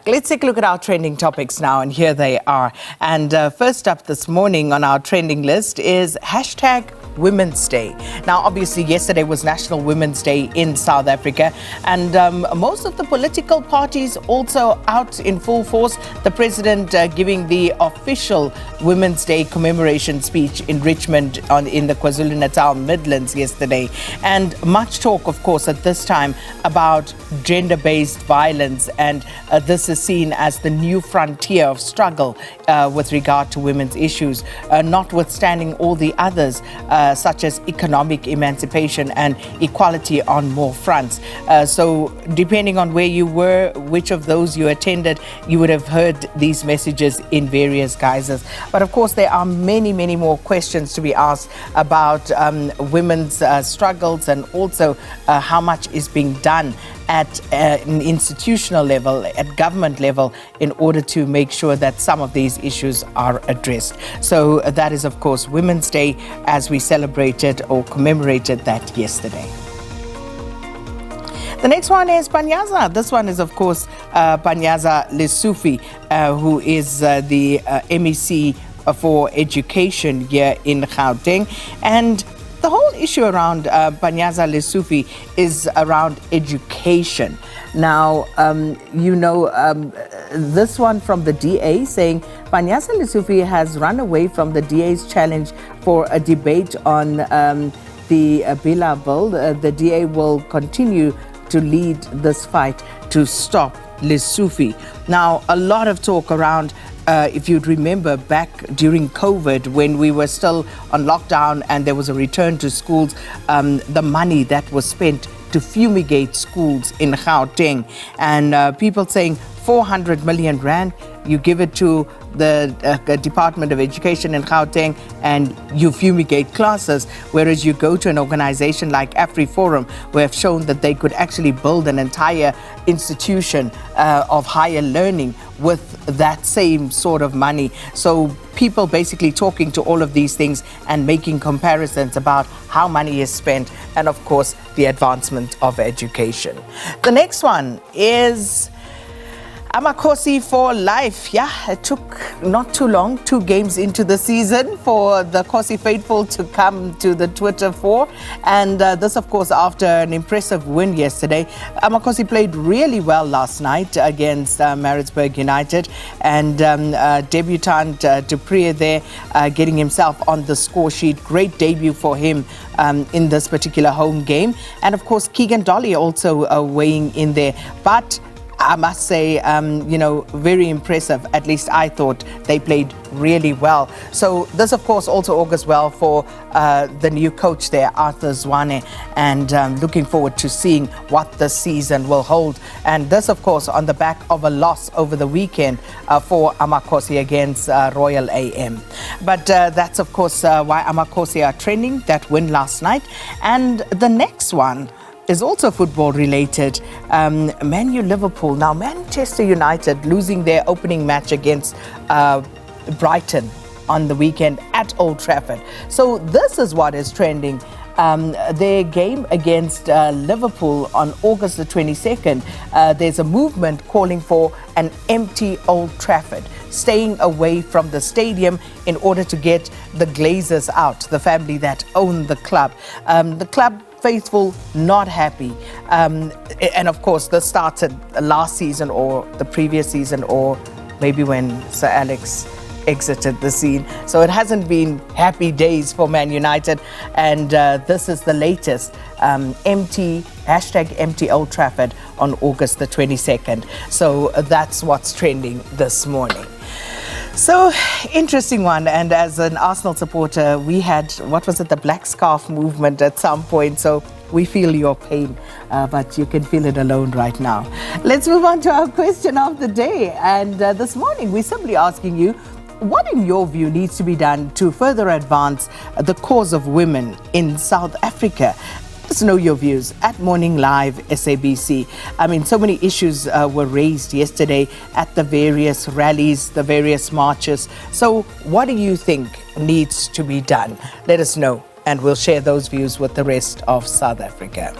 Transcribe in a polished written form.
Let's take a look at our trending topics now, and here they are. And first up this morning on our trending list is #Women's Day. Now, obviously, yesterday was National Women's Day in South Africa, and most of the political parties also out in full force. The president giving the official Women's Day commemoration speech in Richmond in the KwaZulu-Natal Midlands yesterday. And much talk, of course, at this time about gender-based violence, and this is seen as the new frontier of struggle with regard to women's issues, notwithstanding all the others, such as economic emancipation and equality on more fronts. So depending on where you were, which of those you attended, you would have heard these messages in various guises. But of course, there are many, many more questions to be asked about women's struggles, and also how much is being done at an institutional level, at government level, in order to make sure that some of these issues are addressed. So that is, of course, Women's Day, as we celebrated or commemorated that yesterday. The next one is Panyisa. This one is, of course, Panyisa Lesufi, who is the MEC for Education here in Gauteng. And the whole issue around Panyisa Lesufi is around education. Now, this one from the DA saying Panyisa Lesufi has run away from the DA's challenge for a debate on the Bila bill. The DA will continue to lead this fight to stop Lesufi. Now, a lot of talk around if you'd remember back during COVID, when we were still on lockdown and there was a return to schools, the money that was spent to fumigate schools in Gauteng, and people saying 400 million rand, you give it to the Department of Education in Gauteng and you fumigate classes, whereas you go to an organization like AfriForum, who have shown that they could actually build an entire institution of higher learning with that same sort of money. So people basically talking to all of these things and making comparisons about how money is spent, and of course the advancement of education. The next one is AmaZulu for life. Yeah, it took not too long, 2 games into the season, for the Khosi faithful to come to the Twitter for. And this, of course, after an impressive win yesterday. AmaZulu played really well last night against Maritzburg United. And debutant Dupree there getting himself on the score sheet. Great debut for him in this particular home game. And, of course, Keegan Dolly also weighing in there. But I must say, very impressive. At least I thought they played really well. So this, of course, also augurs well for the new coach there, Arthur Zwane, and looking forward to seeing what the season will hold. And this, of course, on the back of a loss over the weekend for AmaZulu against Royal AM. But that's, of course, why AmaZulu are trending, that win last night. And the next one is also football related. Man U Liverpool. Now, Manchester United losing their opening match against Brighton on the weekend at Old Trafford. So this is what is trending. Their game against Liverpool on August the 22nd, there's a movement calling for an empty Old Trafford, staying away from the stadium in order to get the Glazers out, the family that own the club. The club faithful not happy, and of course this started last season or the previous season, or maybe when Sir Alex exited the scene. So it hasn't been happy days for Man United, and this is the latest. Empty Old Trafford on August the 22nd. So that's what's trending this morning. So, interesting one. And as an Arsenal supporter, we had, the Black Scarf movement at some point. So we feel your pain, but you can feel it alone right now. Let's move on to our question of the day. And this morning, we're simply asking you, what in your view needs to be done to further advance the cause of women in South Africa? Let us know your views at Morning Live SABC. I mean, so many issues were raised yesterday at the various rallies, the various marches. So what do you think needs to be done? Let us know, and we'll share those views with the rest of South Africa.